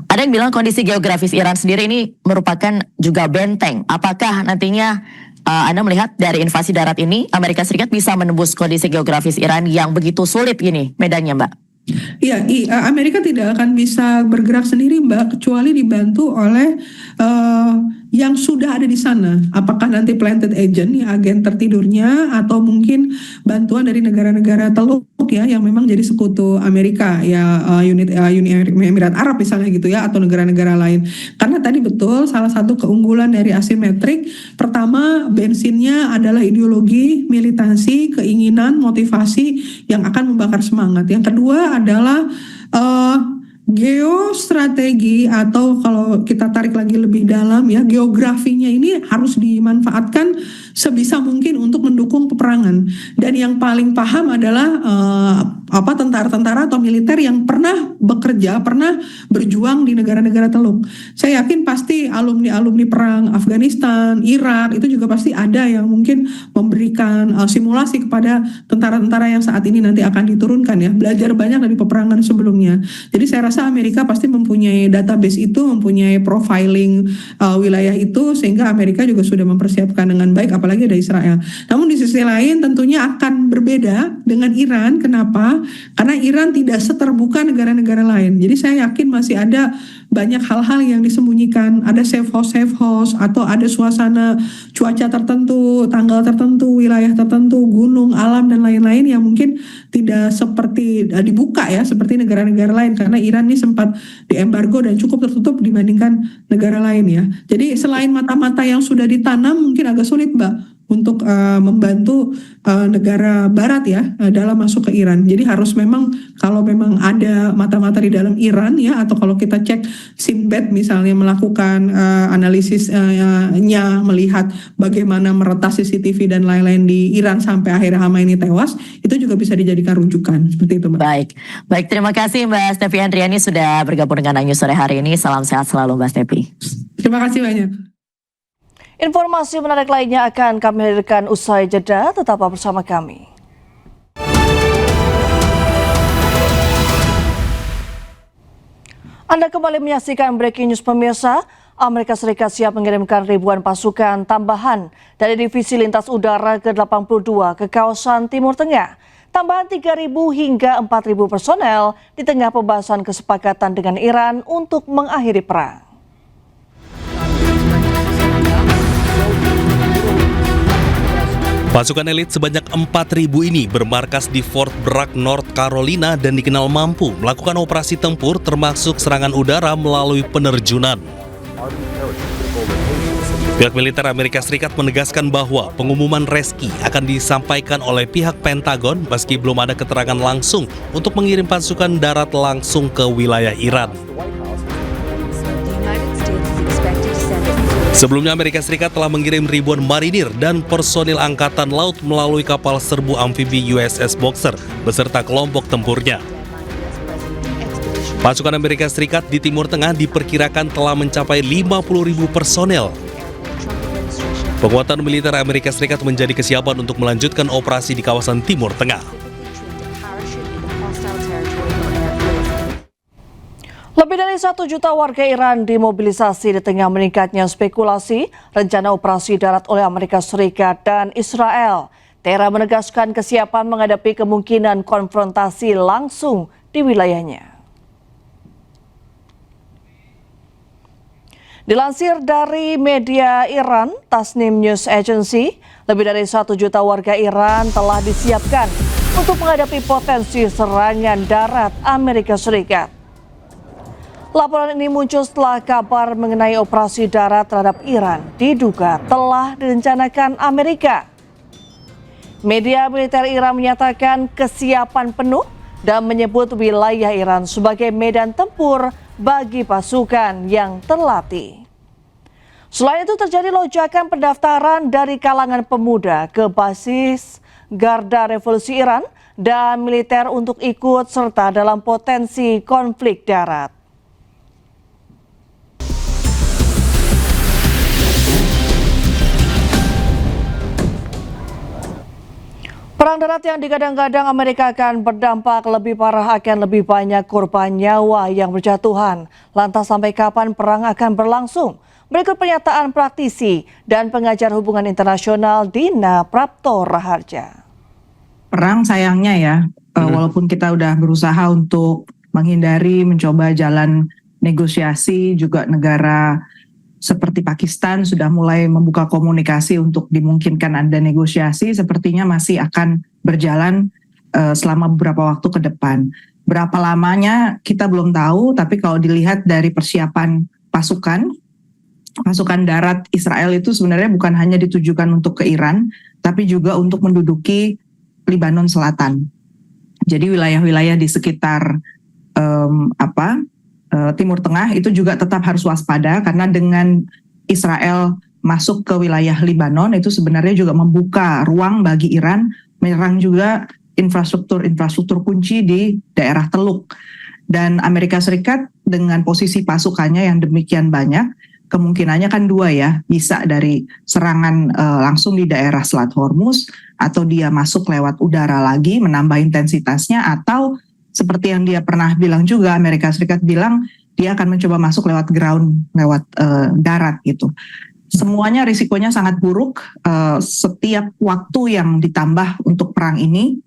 Ada yang bilang kondisi geografis Iran sendiri ini merupakan juga benteng. Apakah nantinya Anda melihat dari invasi darat ini Amerika Serikat bisa menembus kondisi geografis Iran yang begitu sulit gini medannya, Mbak? Iya, Amerika tidak akan bisa bergerak sendiri, Mbak, kecuali dibantu oleh yang sudah ada di sana. Apakah nanti planted agent, ya agen tertidurnya, atau mungkin bantuan dari negara-negara teluk ya yang memang jadi sekutu Amerika ya, Uni Emirat Arab misalnya gitu ya, atau negara-negara lain. Karena tadi betul salah satu keunggulan dari asimetrik, pertama bensinnya adalah ideologi, militansi, keinginan, motivasi yang akan membakar semangat. Yang kedua adalah geostrategi, atau kalau kita tarik lagi lebih dalam ya, geografinya ini harus dimanfaatkan sebisa mungkin untuk mendukung peperangan. Dan yang paling paham adalah tentara-tentara atau militer yang pernah bekerja, pernah berjuang di negara-negara teluk. Saya yakin pasti alumni-alumni perang Afghanistan, Irak itu juga pasti ada yang mungkin memberikan simulasi kepada tentara-tentara yang saat ini nanti akan diturunkan ya, belajar banyak dari peperangan sebelumnya. Jadi saya rasa Amerika pasti mempunyai database itu, mempunyai profiling wilayah itu, sehingga Amerika juga sudah mempersiapkan dengan baik, apalagi ada Israel. Namun di sisi lain tentunya akan berbeda dengan Iran. Kenapa? Karena Iran tidak seterbuka negara-negara lain. Jadi saya yakin masih ada banyak hal-hal yang disembunyikan, ada safe house, atau ada suasana cuaca tertentu, tanggal tertentu, wilayah tertentu, gunung, alam, dan lain-lain yang mungkin tidak seperti dibuka ya, seperti negara-negara lain, karena Iran ini sempat diembargo dan cukup tertutup dibandingkan negara lain ya. Jadi selain mata-mata yang sudah ditanam mungkin agak sulit, Mbak, untuk membantu negara Barat ya dalam masuk ke Iran. Jadi harus memang kalau memang ada mata-mata di dalam Iran ya, atau kalau kita cek Sinbad misalnya melakukan analisisnya, melihat bagaimana meretas CCTV dan lain-lain di Iran sampai akhirnya Khamenei tewas, itu juga bisa dijadikan rujukan seperti itu, Mbak. Baik, terima kasih Mbak Stefi Andriani sudah bergabung dengan News sore hari ini. Salam sehat selalu Mbak Stefi. Terima kasih banyak. Informasi menarik lainnya akan kami hadirkan usai jeda. Tetaplah bersama kami. Anda kembali menyaksikan Breaking News pemirsa. Amerika Serikat siap mengirimkan ribuan pasukan tambahan dari Divisi Lintas Udara ke-82 ke kawasan Timur Tengah. Tambahan 3.000 hingga 4.000 personel di tengah pembahasan kesepakatan dengan Iran untuk mengakhiri perang. Pasukan elit sebanyak 4.000 ini bermarkas di Fort Bragg, North Carolina dan dikenal mampu melakukan operasi tempur termasuk serangan udara melalui penerjunan. Pihak militer Amerika Serikat menegaskan bahwa pengumuman reski akan disampaikan oleh pihak Pentagon meski belum ada keterangan langsung untuk mengirim pasukan darat langsung ke wilayah Iran. Sebelumnya Amerika Serikat telah mengirim ribuan marinir dan personil angkatan laut melalui kapal serbu amfibi USS Boxer beserta kelompok tempurnya. Pasukan Amerika Serikat di Timur Tengah diperkirakan telah mencapai 50.000 personel. Penguatan militer Amerika Serikat menjadi kesiapan untuk melanjutkan operasi di kawasan Timur Tengah. Lebih dari 1 juta warga Iran dimobilisasi di tengah meningkatnya spekulasi rencana operasi darat oleh Amerika Serikat dan Israel. Tehran menegaskan kesiapan menghadapi kemungkinan konfrontasi langsung di wilayahnya. Dilansir dari media Iran, Tasnim News Agency, lebih dari 1 juta warga Iran telah disiapkan untuk menghadapi potensi serangan darat Amerika Serikat. Laporan ini muncul setelah kabar mengenai operasi darat terhadap Iran diduga telah direncanakan Amerika. Media militer Iran menyatakan kesiapan penuh dan menyebut wilayah Iran sebagai medan tempur bagi pasukan yang terlatih. Selain itu terjadi lonjakan pendaftaran dari kalangan pemuda ke basis Garda Revolusi Iran dan militer untuk ikut serta dalam potensi konflik darat. Perang darat yang digadang-gadang Amerika akan berdampak lebih parah, akan lebih banyak korban nyawa yang berjatuhan. Lantas sampai kapan perang akan berlangsung? Berikut pernyataan praktisi dan pengajar hubungan internasional Dina Prapto Raharja. Perang sayangnya ya, walaupun kita udah berusaha untuk menghindari, mencoba jalan negosiasi, juga negara seperti Pakistan sudah mulai membuka komunikasi untuk dimungkinkan ada negosiasi, sepertinya masih akan berjalan selama beberapa waktu ke depan. Berapa lamanya kita belum tahu, tapi kalau dilihat dari persiapan pasukan darat Israel itu sebenarnya bukan hanya ditujukan untuk ke Iran, tapi juga untuk menduduki Lebanon Selatan. Jadi wilayah-wilayah di sekitar Timur Tengah itu juga tetap harus waspada, karena dengan Israel masuk ke wilayah Lebanon itu sebenarnya juga membuka ruang bagi Iran menyerang juga infrastruktur kunci di daerah Teluk. Dan Amerika Serikat dengan posisi pasukannya yang demikian banyak, kemungkinannya kan dua ya, bisa dari serangan langsung di daerah Selat Hormuz, atau dia masuk lewat udara lagi menambah intensitasnya, atau seperti yang dia pernah bilang juga, Amerika Serikat bilang dia akan mencoba masuk lewat ground, lewat darat gitu. Semuanya risikonya sangat buruk. Setiap waktu yang ditambah untuk perang ini,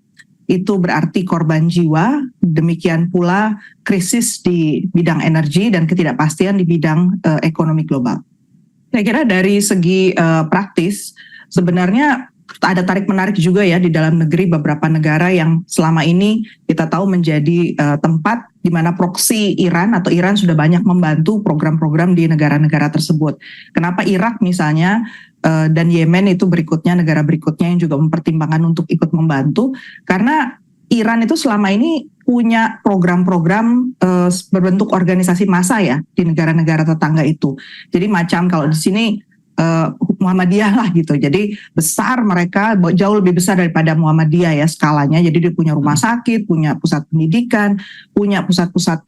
itu berarti korban jiwa, demikian pula krisis di bidang energi dan ketidakpastian di bidang ekonomi global. Saya kira dari segi praktis, sebenarnya ada tarik-menarik juga ya di dalam negeri beberapa negara yang selama ini kita tahu menjadi tempat di mana proksi Iran atau Iran sudah banyak membantu program-program di negara-negara tersebut. Kenapa Irak misalnya dan Yemen itu berikutnya, negara berikutnya yang juga mempertimbangkan untuk ikut membantu, karena Iran itu selama ini punya program-program berbentuk organisasi massa ya di negara-negara tetangga itu. Jadi macam kalau di sini Muhammadiyah lah gitu. Jadi besar mereka, jauh lebih besar daripada Muhammadiyah ya skalanya. Jadi dia punya rumah sakit, punya pusat pendidikan, punya pusat-pusat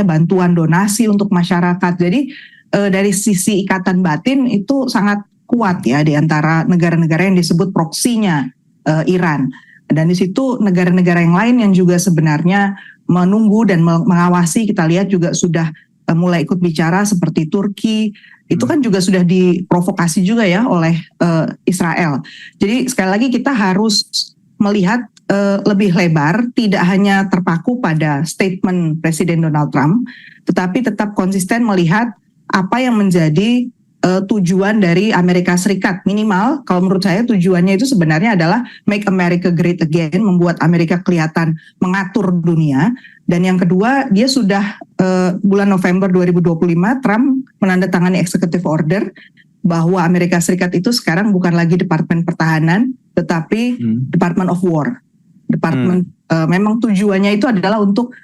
bantuan donasi untuk masyarakat. Jadi dari sisi ikatan batin itu sangat kuat ya di antara negara-negara yang disebut proksinya Iran. Dan di situ negara-negara yang lain yang juga sebenarnya menunggu dan mengawasi, kita lihat juga sudah mulai ikut bicara seperti Turki. Itu kan juga sudah diprovokasi juga ya oleh Israel. Jadi sekali lagi kita harus melihat lebih lebar, tidak hanya terpaku pada statement Presiden Donald Trump, tetapi tetap konsisten melihat apa yang menjadi tujuan dari Amerika Serikat. Minimal kalau menurut saya tujuannya itu sebenarnya adalah make America great again, membuat Amerika kelihatan mengatur dunia. Dan yang kedua, dia sudah bulan November 2025 Trump menandatangani executive order bahwa Amerika Serikat itu sekarang bukan lagi Departemen Pertahanan tetapi Department of War. Memang tujuannya itu adalah untuk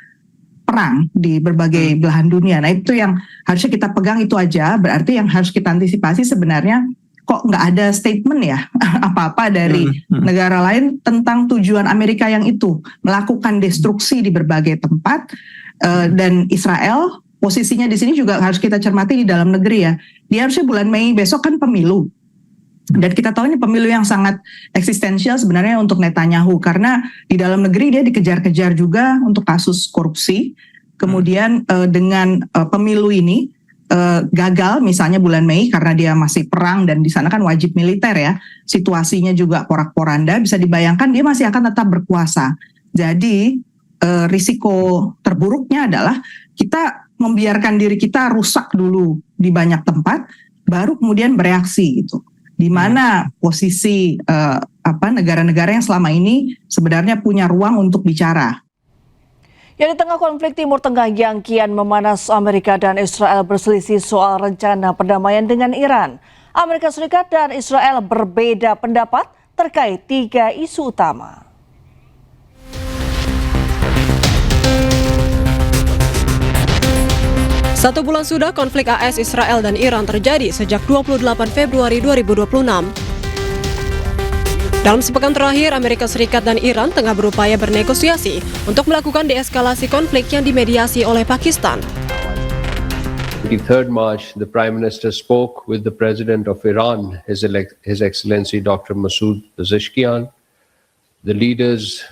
perang di berbagai belahan dunia. Nah itu yang harusnya kita pegang, itu aja. Berarti yang harus kita antisipasi sebenarnya kok nggak ada statement ya apa-apa dari negara lain tentang tujuan Amerika yang itu melakukan destruksi di berbagai tempat. Dan Israel posisinya di sini juga harus kita cermati di dalam negeri ya. Dia harusnya bulan Mei besok kan pemilu. Dan kita tahu ini pemilu yang sangat eksistensial sebenarnya untuk Netanyahu, karena di dalam negeri dia dikejar-kejar juga untuk kasus korupsi. Kemudian dengan pemilu ini gagal misalnya bulan Mei karena dia masih perang dan di sana kan wajib militer ya, situasinya juga porak-poranda, bisa dibayangkan dia masih akan tetap berkuasa. Jadi risiko terburuknya adalah kita membiarkan diri kita rusak dulu di banyak tempat, baru kemudian bereaksi gitu. Di mana posisi negara-negara yang selama ini sebenarnya punya ruang untuk bicara. Ya, di tengah konflik Timur Tengah yang kian memanas, Amerika dan Israel berselisih soal rencana perdamaian dengan Iran. Amerika Serikat dan Israel berbeda pendapat terkait 3 isu utama. Satu bulan sudah konflik AS, Israel, dan Iran terjadi sejak 28 Februari 2026. Dalam sepekan terakhir, Amerika Serikat dan Iran tengah berupaya bernegosiasi untuk melakukan deeskalasi konflik yang dimediasi oleh Pakistan. 23rd March, the Prime Minister spoke with the President of Iran, His Excellency Dr. Masoud Pezeshkian. The leaders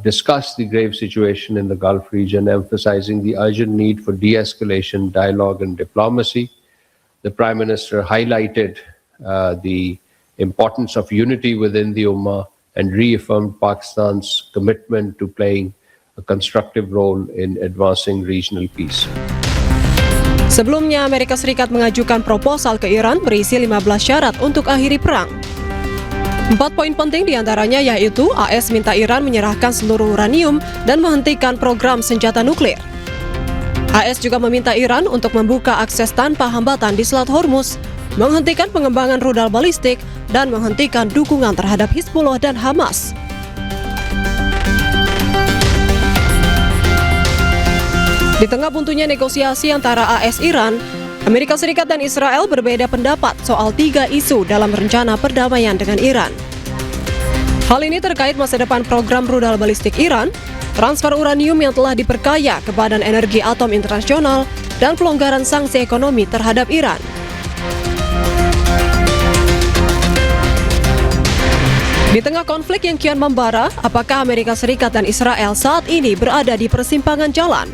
discussed the grave situation in the Gulf region, emphasizing the urgent need for de-escalation, dialogue, and diplomacy. The Prime Minister highlighted the importance of unity within the Ummah and reaffirmed Pakistan's commitment to playing a constructive role in advancing regional peace. Sebelumnya, Amerika Serikat mengajukan proposal ke Iran berisi 15 syarat untuk akhiri perang. 4 poin penting diantaranya yaitu AS minta Iran menyerahkan seluruh uranium dan menghentikan program senjata nuklir. AS juga meminta Iran untuk membuka akses tanpa hambatan di Selat Hormuz, menghentikan pengembangan rudal balistik, dan menghentikan dukungan terhadap Hizbullah dan Hamas. Di tengah buntunya negosiasi antara AS Iran, Amerika Serikat dan Israel berbeda pendapat soal 3 isu dalam rencana perdamaian dengan Iran. Hal ini terkait masa depan program rudal balistik Iran, transfer uranium yang telah diperkaya ke Badan Energi Atom Internasional, dan pelonggaran sanksi ekonomi terhadap Iran. Di tengah konflik yang kian membara, apakah Amerika Serikat dan Israel saat ini berada di persimpangan jalan?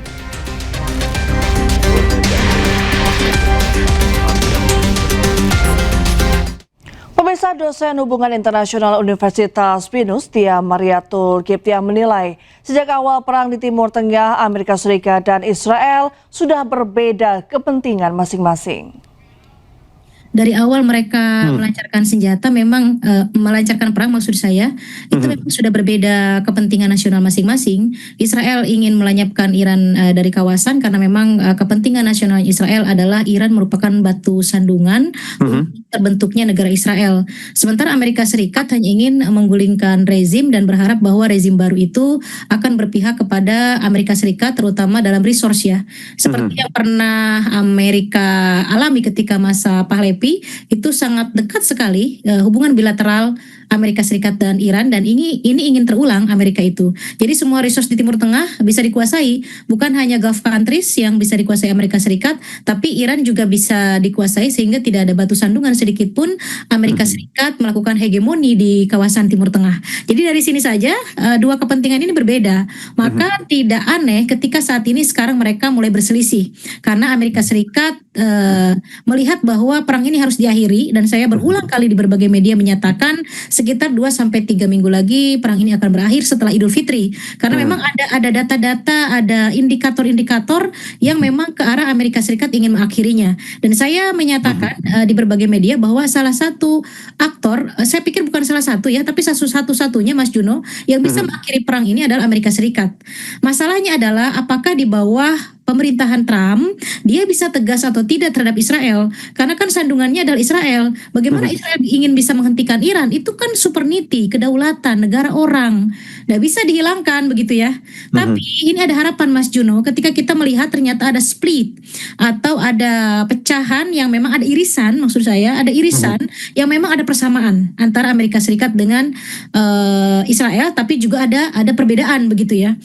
Pemirsa, dosen hubungan internasional Universitas Pinus, Tia Mariatul Kiptia menilai sejak awal perang di Timur Tengah, Amerika Serikat dan Israel sudah berbeda kepentingan masing-masing. dari awal mereka melancarkan senjata memang melancarkan perang maksud saya itu memang sudah berbeda kepentingan nasional masing-masing. Israel ingin melenyapkan Iran dari kawasan karena memang kepentingan nasional Israel adalah Iran merupakan batu sandungan untuk terbentuknya negara Israel. Sementara Amerika Serikat hanya ingin menggulingkan rezim dan berharap bahwa rezim baru itu akan berpihak kepada Amerika Serikat terutama dalam resource ya. Seperti yang pernah Amerika alami ketika masa Pahlavi, itu sangat dekat sekali hubungan bilateral Amerika Serikat dan Iran, dan ini ingin terulang Amerika itu. Jadi semua resource di Timur Tengah bisa dikuasai, bukan hanya Gulf countries yang bisa dikuasai Amerika Serikat, tapi Iran juga bisa dikuasai sehingga tidak ada batu sandungan sedikit pun Amerika Serikat melakukan hegemoni di kawasan Timur Tengah. Jadi dari sini saja dua kepentingan ini berbeda. Maka tidak aneh ketika saat ini sekarang mereka mulai berselisih karena Amerika Serikat melihat bahwa perang ini harus diakhiri, dan saya berulang kali di berbagai media menyatakan sekitar 2-3 minggu lagi perang ini akan berakhir setelah Idul Fitri, karena memang ada data-data, ada indikator-indikator yang memang ke arah Amerika Serikat ingin mengakhirinya. Dan saya menyatakan di berbagai media bahwa salah satu aktor, saya pikir bukan salah satu ya, tapi satu-satunya Mas Juno yang bisa mengakhiri perang ini adalah Amerika Serikat. Masalahnya adalah apakah di bawah pemerintahan Trump dia bisa tegas atau tidak terhadap Israel, karena kan sandungannya adalah Israel. Bagaimana Israel ingin bisa menghentikan Iran? Itu kan sovereignty, kedaulatan negara orang, nggak bisa dihilangkan begitu ya. Tapi ini ada harapan Mas Juno ketika kita melihat ternyata ada split atau ada pecahan yang memang ada irisan, maksud saya ada irisan yang memang ada persamaan antara Amerika Serikat dengan Israel, tapi juga ada perbedaan begitu ya.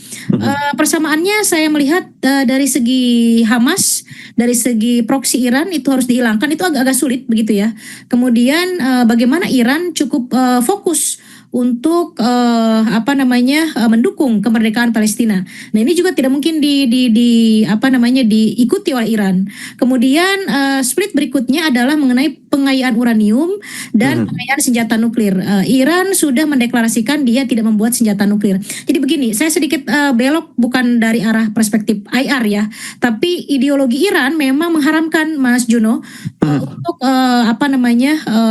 Persamaannya saya melihat dari segi Hamas, dari segi proksi Iran itu harus dihilangkan, itu agak-agak sulit begitu ya. Kemudian bagaimana Iran cukup fokus untuk mendukung kemerdekaan Palestina. Nah, ini juga tidak mungkin diikuti oleh Iran. Kemudian split berikutnya adalah mengenai pengayaan uranium dan pengayaan senjata nuklir. Iran sudah mendeklarasikan dia tidak membuat senjata nuklir. Jadi begini, saya sedikit belok bukan dari arah perspektif IR ya, tapi ideologi Iran memang mengharamkan Mas Juno untuk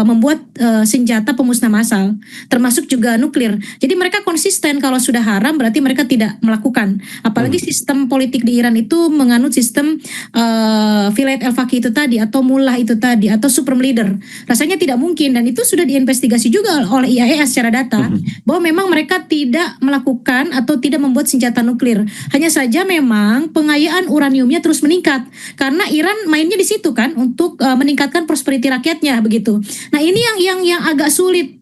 membuat senjata pemusnah massal, termasuk juga nuklir. Jadi mereka konsisten, kalau sudah haram berarti mereka tidak melakukan. Apalagi sistem politik di Iran itu menganut sistem Vilayat al-Faqih itu tadi, atau mullah itu tadi, atau supreme leader. Rasanya tidak mungkin, dan itu sudah diinvestigasi juga oleh IAEA secara data bahwa memang mereka tidak melakukan atau tidak membuat senjata nuklir. Hanya saja memang pengayaan uraniumnya terus meningkat karena Iran mainnya di situ kan untuk meningkatkan prosperity rakyatnya begitu. Nah, ini yang agak sulit,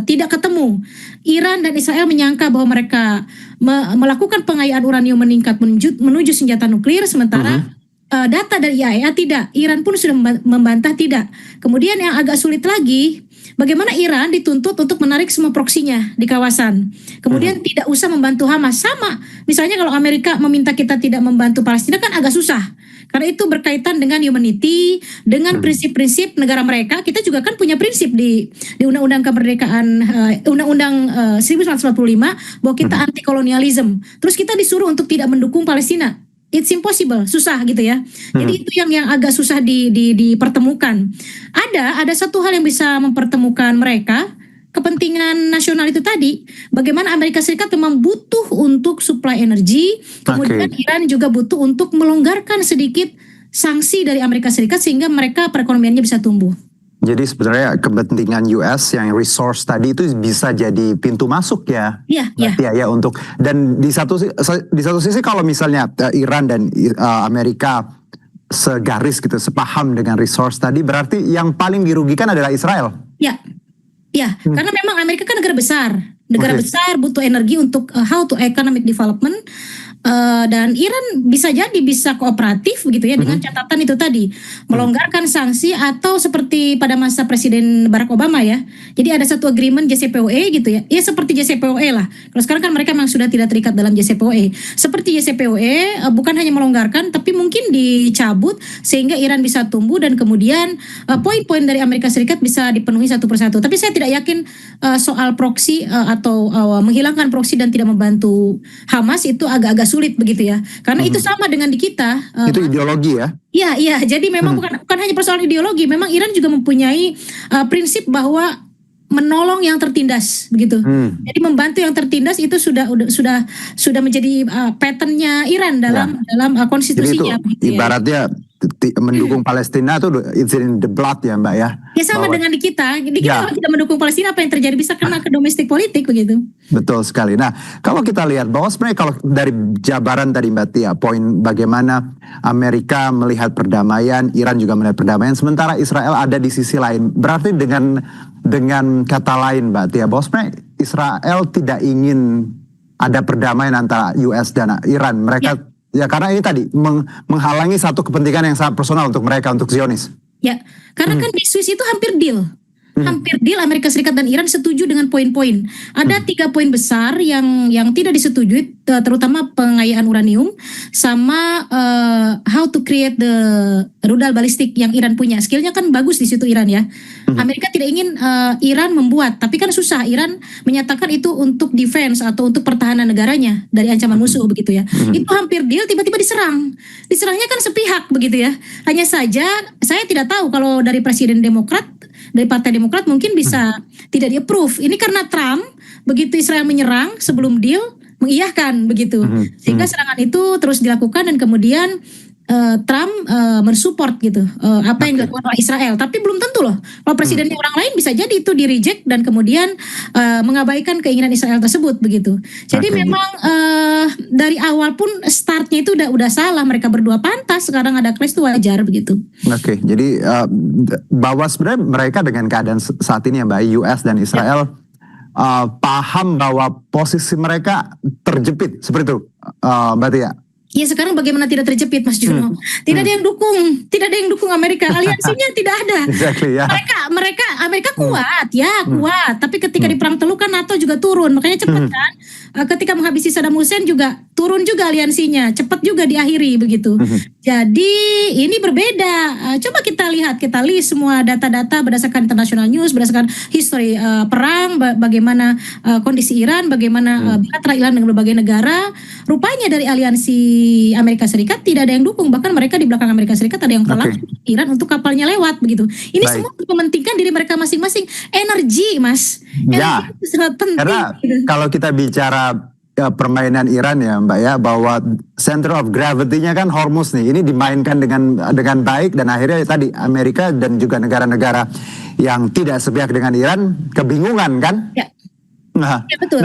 tidak ketemu. Iran dan Israel menyangka bahwa mereka melakukan pengayaan uranium meningkat menuju senjata nuklir, sementara data dari IAEA tidak. Iran pun sudah membantah tidak. Kemudian yang agak sulit lagi, bagaimana Iran dituntut untuk menarik semua proksinya di kawasan. Kemudian tidak usah membantu Hamas. Sama, misalnya kalau Amerika meminta kita tidak membantu Palestina kan agak susah. Karena itu berkaitan dengan humanity, dengan prinsip-prinsip negara mereka. Kita juga kan punya prinsip di Undang-Undang Kemerdekaan, Undang-Undang 1945 bahwa kita anti kolonialisme. Terus kita disuruh untuk tidak mendukung Palestina. It's impossible, susah gitu ya. Jadi itu yang agak susah dipertemukan. Ada satu hal yang bisa mempertemukan mereka, kepentingan nasional itu tadi. Bagaimana Amerika Serikat memang butuh untuk supply energi, kemudian Iran juga butuh untuk melonggarkan sedikit sanksi dari Amerika Serikat sehingga mereka perekonomiannya bisa tumbuh. Jadi sebenarnya kepentingan US yang resource tadi itu bisa jadi pintu masuk ya. Iya. Ya untuk, dan di satu sisi kalau misalnya Iran dan Amerika segaris gitu, sepaham dengan resource tadi, berarti yang paling dirugikan adalah Israel. Ya, karena memang Amerika kan negara besar besar butuh energi untuk how to economic development. Dan Iran bisa kooperatif begitu ya, dengan catatan itu tadi, melonggarkan sanksi atau seperti pada masa Presiden Barack Obama ya. Jadi ada satu agreement JCPOA gitu ya. Ya seperti JCPOA lah. Kalau sekarang kan mereka memang sudah tidak terikat dalam JCPOA. Seperti JCPOA bukan hanya melonggarkan tapi mungkin dicabut sehingga Iran bisa tumbuh dan kemudian poin-poin dari Amerika Serikat bisa dipenuhi satu persatu. Tapi saya tidak yakin soal proksi atau menghilangkan proksi dan tidak membantu Hamas itu agak-agak sulit sulit begitu ya. Karena itu sama dengan di kita. Itu ideologi ya? Iya. Jadi memang bukan hanya persoalan ideologi. Memang Iran juga mempunyai prinsip bahwa menolong yang tertindas begitu. Jadi membantu yang tertindas itu sudah menjadi patternnya Iran dalam konstitusinya. Jadi itu ibaratnya mendukung Palestina itu it's in the blood ya Mbak ya. Ya sama dengan di kita. Kalau tidak mendukung Palestina apa yang terjadi bisa kena ke domestik politik begitu. Betul sekali. Nah, kalau kita lihat bahwa sebenarnya kalau dari jabaran tadi Mbak Tia, poin bagaimana Amerika melihat perdamaian, Iran juga melihat perdamaian, sementara Israel ada di sisi lain. Berarti dengan kata lain Mbak Tia, bahwa sebenarnya Israel tidak ingin ada perdamaian antara US dan Iran. Mereka ya karena ini tadi menghalangi satu kepentingan yang sangat personal untuk mereka, untuk Zionis. Ya, karena kan di Swiss itu hampir deal. Hampir deal, Amerika Serikat dan Iran setuju dengan poin-poin. Ada 3 poin besar yang tidak disetujui, terutama pengayaan uranium sama how to create the rudal balistik yang Iran punya. Skillnya kan bagus di situ Iran ya. Amerika tidak ingin Iran membuat, tapi kan susah. Iran menyatakan itu untuk defense atau untuk pertahanan negaranya dari ancaman musuh begitu ya. Itu hampir deal, tiba-tiba diserang. Diserangnya kan sepihak begitu ya. Hanya saja saya tidak tahu kalau dari Presiden Demokrat, dari Partai Demokrat mungkin bisa tidak di-approve. Ini karena Trump begitu Israel menyerang sebelum deal mengiyahkan begitu. Sehingga serangan itu terus dilakukan dan kemudian Trump mensupport gitu apa yang dilakukan oleh Israel. Tapi belum tentu loh. Kalau presidennya orang lain bisa jadi itu di-reject dan kemudian mengabaikan keinginan Israel tersebut begitu. Jadi memang dari awal pun startnya itu udah salah. Mereka berdua pantas, sekarang ada clash itu wajar begitu. Oke, jadi bahwa sebenarnya mereka dengan keadaan saat ini ya Mbak, US dan Israel paham bahwa posisi mereka terjepit seperti itu Mbak Tia. Ya sekarang bagaimana tidak terjepit Mas Juno? Tidak ada yang dukung Amerika. Aliansinya tidak ada. Exactly, yeah. Amerika kuat kuat. Tapi ketika di perang Teluk kan NATO juga turun. Makanya cepat kan. Ketika menghabisi Saddam Hussein juga turun juga aliansinya. Cepat juga diakhiri begitu. Jadi ini berbeda. Coba kita list semua data-data berdasarkan international news, berdasarkan history perang, bagaimana kondisi Iran, bagaimana bilateral Iran dengan berbagai negara. Rupanya dari aliansi Amerika Serikat tidak ada yang dukung, bahkan mereka di belakang Amerika Serikat ada yang kalah Iran untuk kapalnya lewat begitu. Ini semua untuk mementingkan diri mereka masing-masing. Energi Mas, energi itu sangat penting. Karena kalau kita bicara permainan Iran ya Mbak ya, bahwa center of gravity-nya kan Hormuz nih, ini dimainkan dengan baik dan akhirnya tadi Amerika dan juga negara-negara yang tidak sepihak dengan Iran kebingungan kan? Ya. Betul.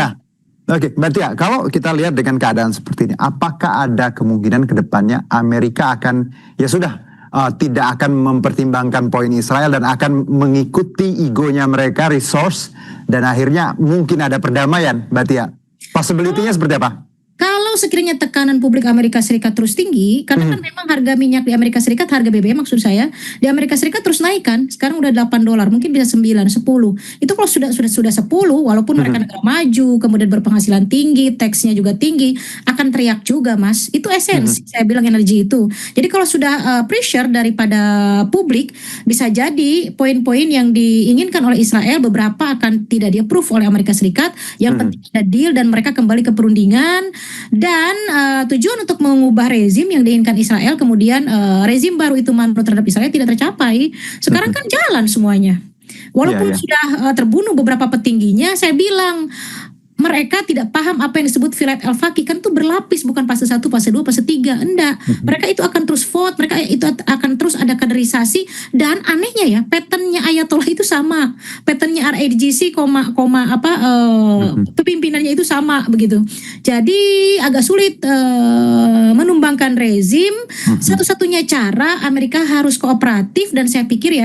Oke, Mbak Tia, kalau kita lihat dengan keadaan seperti ini, apakah ada kemungkinan ke depannya Amerika akan, ya sudah, tidak akan mempertimbangkan poin Israel dan akan mengikuti egonya mereka, resource, dan akhirnya mungkin ada perdamaian, Mbak Tia? Possibility-nya seperti apa? Kalau sekiranya tekanan publik Amerika Serikat terus tinggi, karena kan memang harga minyak di Amerika Serikat, harga BBM maksud saya, di Amerika Serikat terus naik kan, sekarang udah $8, mungkin bisa 9, 10. Itu kalau sudah 10, walaupun mereka negara maju, kemudian berpenghasilan tinggi, taxnya juga tinggi, akan teriak juga Mas. Itu esensi, saya bilang energi itu. Jadi kalau sudah pressure daripada publik, bisa jadi poin-poin yang diinginkan oleh Israel, beberapa akan tidak di-approve oleh Amerika Serikat, yang penting ada deal dan mereka kembali ke perundingan. Dan tujuan untuk mengubah rezim yang diinginkan Israel, kemudian rezim baru itu manut terhadap Israel tidak tercapai. Sekarang kan jalan semuanya. Walaupun sudah terbunuh beberapa petingginya, saya bilang mereka tidak paham apa yang disebut Vilayat al-Faqih, kan itu berlapis, bukan fase 1, fase 2, fase 3, enggak. Mereka itu akan terus vote, mereka itu akan terus ada kaderisasi, dan anehnya ya, patternnya Ayatollah itu sama, patternnya RAGC, pimpinannya itu sama begitu. Jadi agak sulit menumbangkan rezim. Satu-satunya cara Amerika harus kooperatif, dan saya pikir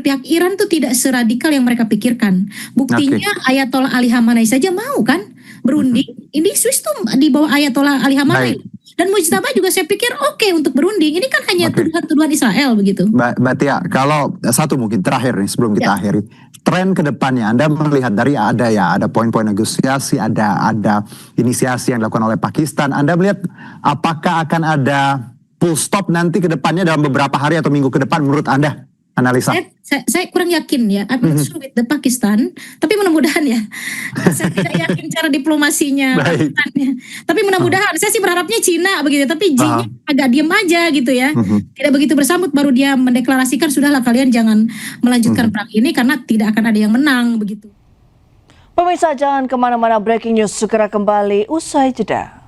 pihak Iran tuh tidak seradikal yang mereka pikirkan. Buktinya Ayatollah Ali Khamenei saja mau kan berunding. Ini Swiss tuh di bawah Ayatollah Ali Khamenei. Dan Mujtaba juga saya pikir oke untuk berunding. Ini kan hanya tuduhan-tuduhan Israel begitu. Mbak Tia, kalau satu mungkin terakhir nih sebelum kita akhiri, tren ke depannya Anda melihat dari ada poin-poin negosiasi, ada inisiasi yang dilakukan oleh Pakistan. Anda melihat apakah akan ada full stop nanti ke depannya dalam beberapa hari atau minggu ke depan menurut Anda? analisa? Saya kurang yakin ya. I'm not sure with the Pakistan, tapi mudah-mudahan ya. Saya tidak yakin cara diplomasinya Pakistan ya. Tapi mudah-mudahan. Saya sih berharapnya Cina begitu, tapi Xi-nya agak diam aja gitu ya. Tidak begitu bersambut, baru dia mendeklarasikan sudahlah kalian jangan melanjutkan perang ini karena tidak akan ada yang menang begitu. Pemirsa, jangan kemana-mana, breaking news segera kembali usai jeda.